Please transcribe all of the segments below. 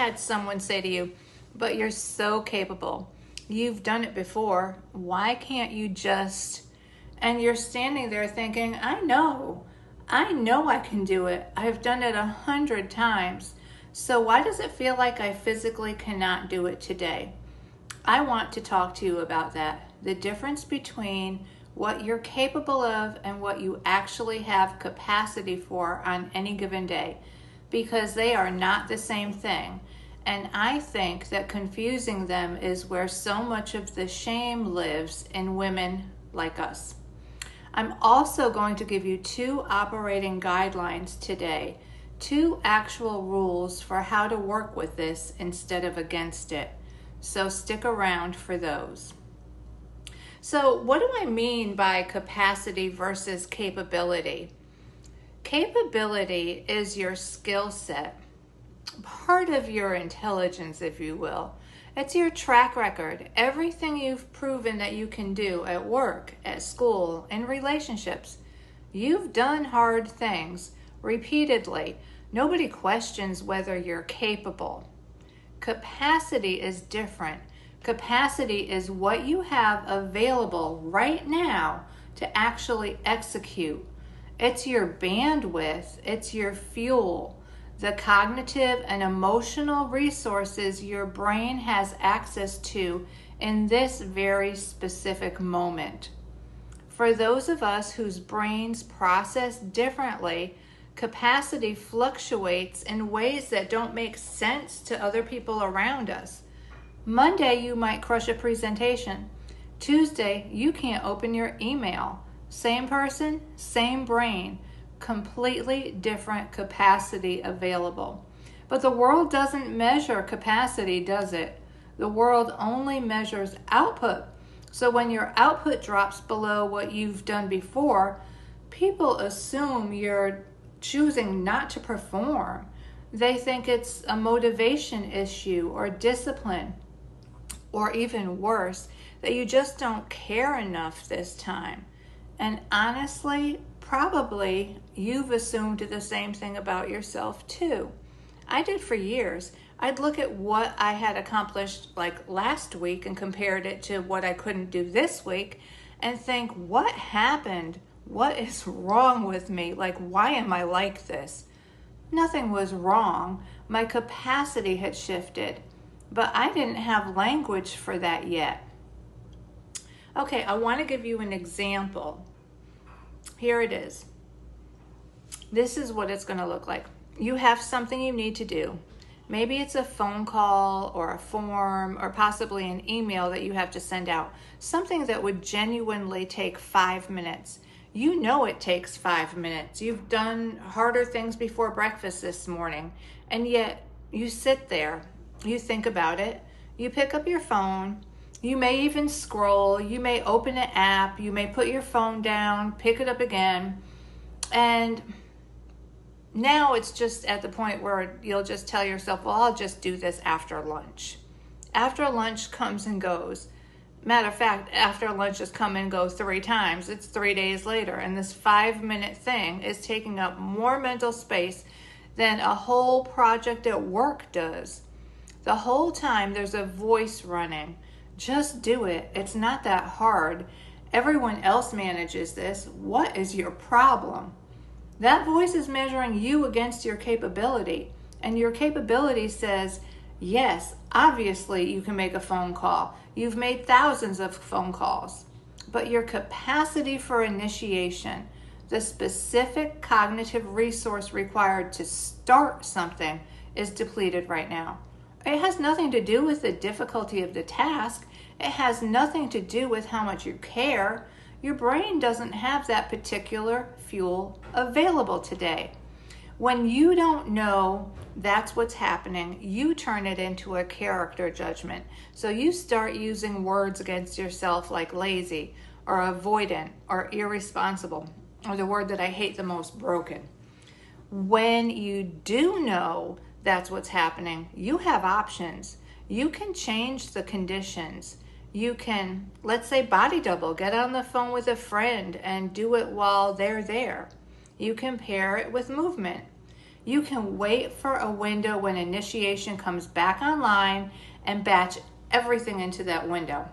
had someone say to you, but you're so capable. You've done it before. Why can't you just... And you're standing there thinking, I know I can do it. I've done it 100 times. So why does it feel like I physically cannot do it today? I want to talk to you about that. The difference between what you're capable of and what you actually have capacity for on any given day, because they are not the same thing. And I think that confusing them is where so much of the shame lives in women like us. I'm also going to give you 2 operating guidelines today, 2 actual rules for how to work with this instead of against it. So stick around for those. So what do I mean by capacity versus capability? Capability is your skill set, part of your intelligence, if you will. It's your track record, everything you've proven that you can do at work, at school, in relationships. You've done hard things repeatedly. Nobody questions whether you're capable. Capacity is different. Capacity is what you have available right now to actually execute. It's your bandwidth, it's your fuel. The cognitive and emotional resources your brain has access to in this very specific moment. For those of us whose brains process differently, capacity fluctuates in ways that don't make sense to other people around us. Monday, you might crush a presentation. Tuesday, you can't open your email. Same person, same brain. Completely different capacity available. But the world doesn't measure capacity, does it? The world only measures output. So when your output drops below what you've done before, people assume you're choosing not to perform. They think it's a motivation issue or discipline, or even worse, that you just don't care enough this time. And honestly, probably you've assumed the same thing about yourself too. I did for years. I'd look at what I had accomplished like last week and compared it to what I couldn't do this week and think, what happened? What is wrong with me? Like, why am I like this? Nothing was wrong. My capacity had shifted, but I didn't have language for that yet. Okay, I want to give you an example. Here it is. This is what it's going to look like. You have something you need to do. Maybe it's a phone call or a form or possibly an email that you have to send out. Something that would genuinely take 5 minutes. You know it takes 5 minutes. You've done harder things before breakfast this morning, and yet you sit there, you think about it, you pick up your phone, you may even scroll, you may open an app, you may put your phone down, pick it up again, and now it's just at the point where you'll just tell yourself, well, I'll just do this after lunch. After lunch comes and goes. Matter of fact, after lunch has come and go 3 times. It's 3 days later, and this 5-minute thing is taking up more mental space than a whole project at work does. The whole time there's a voice running. Just do it. It's not that hard. Everyone else manages this. What is your problem? That voice is measuring you against your capability, and your capability says, yes, obviously you can make a phone call. You've made thousands of phone calls, but your capacity for initiation, the specific cognitive resource required to start something, is depleted right now. It has nothing to do with the difficulty of the task. It has nothing to do with how much you care. Your brain doesn't have that particular fuel available today. When you don't know that's what's happening, you turn it into a character judgment. So you start using words against yourself like lazy or avoidant or irresponsible, or the word that I hate the most, broken. When you do know that's what's happening, you have options. You can change the conditions. You can, let's say, body double, get on the phone with a friend and do it while they're there. You can pair it with movement. You can wait for a window when initiation comes back online and batch everything into that window.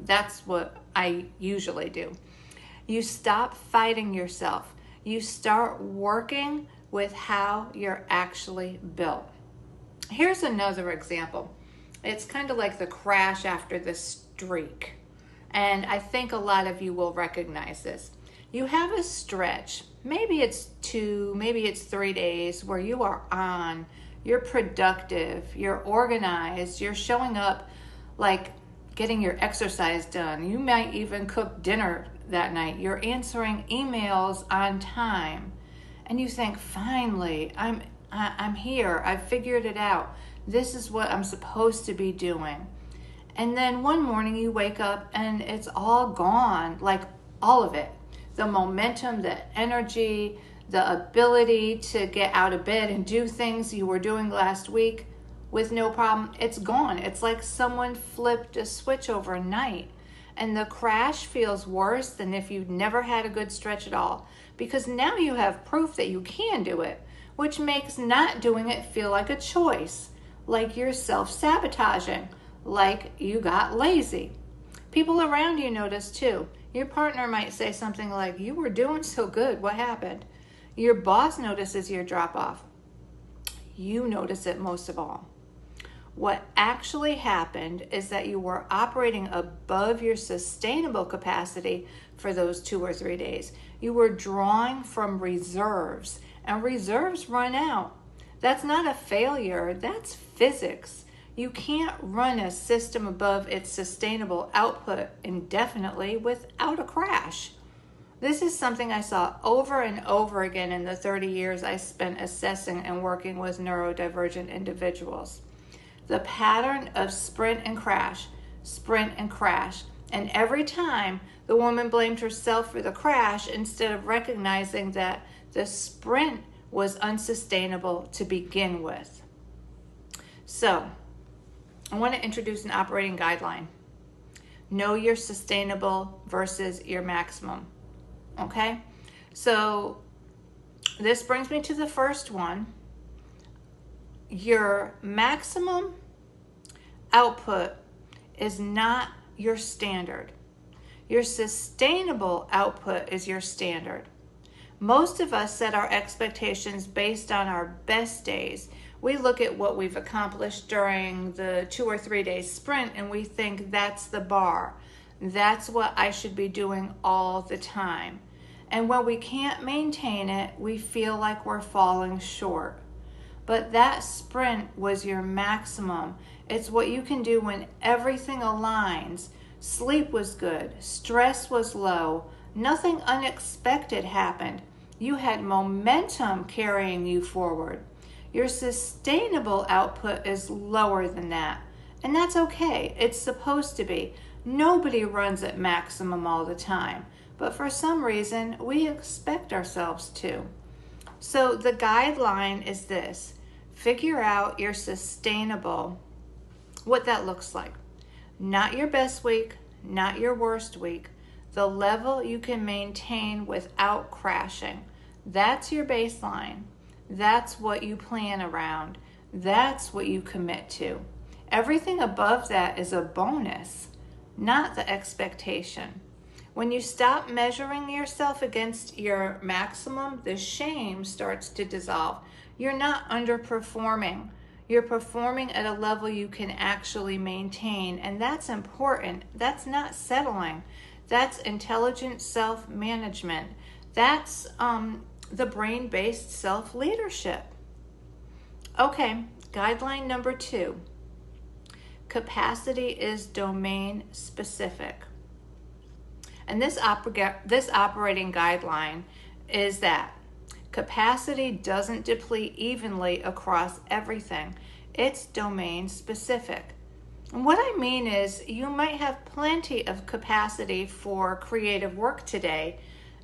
That's what I usually do. You stop fighting yourself. You start working with how you're actually built. Here's another example. It's kind of like the crash after the streak. And I think a lot of you will recognize this. You have a stretch, maybe it's 2, maybe it's 3 days, where you are on, you're productive, you're organized, you're showing up, like getting your exercise done. You might even cook dinner that night. You're answering emails on time. And you think, finally, I'm here. I've figured it out. This is what I'm supposed to be doing. And then one morning you wake up and it's all gone, like all of it. The momentum, the energy, the ability to get out of bed and do things you were doing last week with no problem, it's gone. It's like someone flipped a switch overnight. And the crash feels worse than if you'd never had a good stretch at all, because now you have proof that you can do it, which makes not doing it feel like a choice, like you're self-sabotaging, like you got lazy. People around you notice too. Your partner might say something like, "You were doing so good, what happened?" Your boss notices your drop off. You notice it most of all. What actually happened is that you were operating above your sustainable capacity for those 2 or 3 days. You were drawing from reserves, and reserves run out. That's not a failure, that's physics. You can't run a system above its sustainable output indefinitely without a crash. This is something I saw over and over again in the 30 years I spent assessing and working with neurodivergent individuals. The pattern of sprint and crash, and every time the woman blamed herself for the crash instead of recognizing that the sprint was unsustainable to begin with. So, I want to introduce an operating guideline. Know your sustainable versus your maximum. Okay? So, this brings me to the first one. Your maximum output is not your standard. Your sustainable output is your standard. Most of us set our expectations based on our best days. We look at what we've accomplished during the 2 or 3 day sprint and we think that's the bar. That's what I should be doing all the time. And when we can't maintain it, we feel like we're falling short. But that sprint was your maximum. It's what you can do when everything aligns. Sleep was good, stress was low, nothing unexpected happened. You had momentum carrying you forward. Your sustainable output is lower than that. And that's okay. It's supposed to be. Nobody runs at maximum all the time. But for some reason, we expect ourselves to. So the guideline is this. Figure out your sustainable, what that looks like. Not your best week, not your worst week. The level you can maintain without crashing. That's your baseline. That's what you plan around. That's what you commit to. Everything above that is a bonus, not the expectation. When you stop measuring yourself against your maximum, the shame starts to dissolve. You're not underperforming. You're performing at a level you can actually maintain, and that's important. That's not settling. That's intelligent self-management. That's the brain-based self-leadership. Okay, guideline number 2. Capacity is domain specific. And this operating guideline is that capacity doesn't deplete evenly across everything. It's domain specific. And what I mean is you might have plenty of capacity for creative work today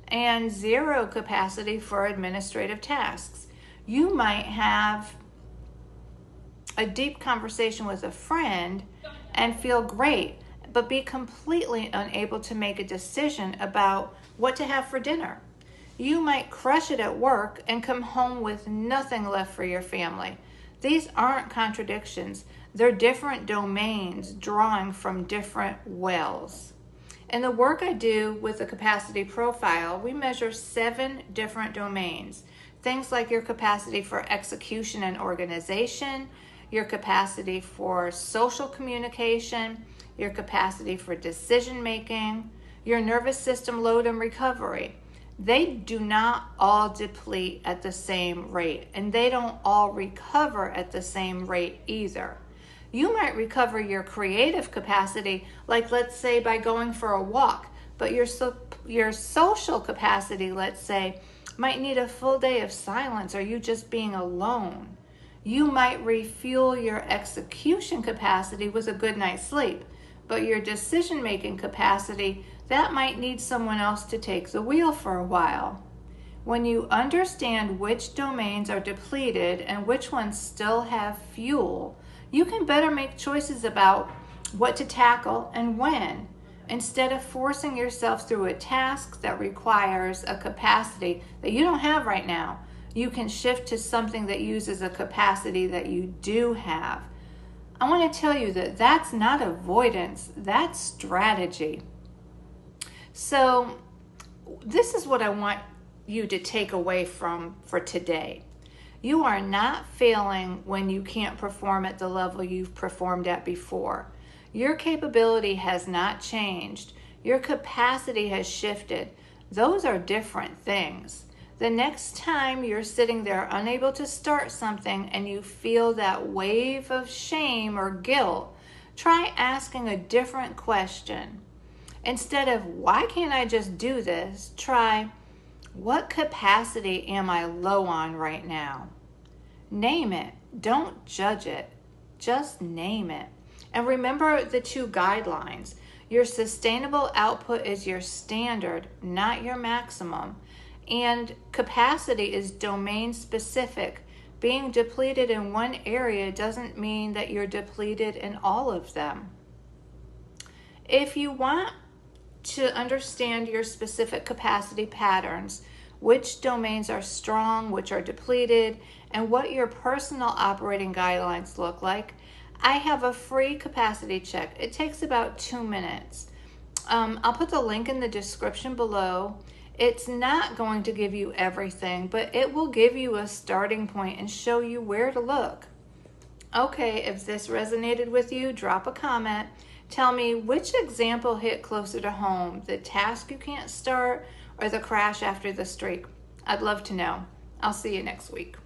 and 0 capacity for administrative tasks. You might have a deep conversation with a friend and feel great, but be completely unable to make a decision about what to have for dinner. You might crush it at work and come home with nothing left for your family. These aren't contradictions. They're different domains drawing from different wells. In the work I do with the capacity profile, we measure 7 different domains. Things like your capacity for execution and organization, your capacity for social communication, your capacity for decision making, your nervous system load and recovery. They do not all deplete at the same rate, and they don't all recover at the same rate either. You might recover your creative capacity, like let's say by going for a walk, but your social capacity, let's say, might need a full day of silence or you just being alone. You might refuel your execution capacity with a good night's sleep, but your decision-making capacity, that might need someone else to take the wheel for a while. When you understand which domains are depleted and which ones still have fuel, you can better make choices about what to tackle and when, instead of forcing yourself through a task that requires a capacity that you don't have right now. You can shift to something that uses a capacity that you do have. I want to tell you that that's not avoidance, that's strategy. So this is what I want you to take away for today. You are not failing when you can't perform at the level you've performed at before. Your capability has not changed. Your capacity has shifted. Those are different things. The next time you're sitting there unable to start something and you feel that wave of shame or guilt, try asking a different question. Instead of, why can't I just do this? Try, what capacity am I low on right now? Name it. Don't judge it. Just name it. And remember the 2 guidelines. Your sustainable output is your standard, not your maximum. And capacity is domain specific. Being depleted in one area doesn't mean that you're depleted in all of them. If you want to understand your specific capacity patterns, which domains are strong, which are depleted, and what your personal operating guidelines look like, I have a free capacity check. It takes about 2 minutes. I'll put the link in the description below. It's not going to give you everything, but it will give you a starting point and show you where to look. Okay, if this resonated with you, drop a comment. Tell me which example hit closer to home, the task you can't start or the crash after the streak. I'd love to know. I'll see you next week.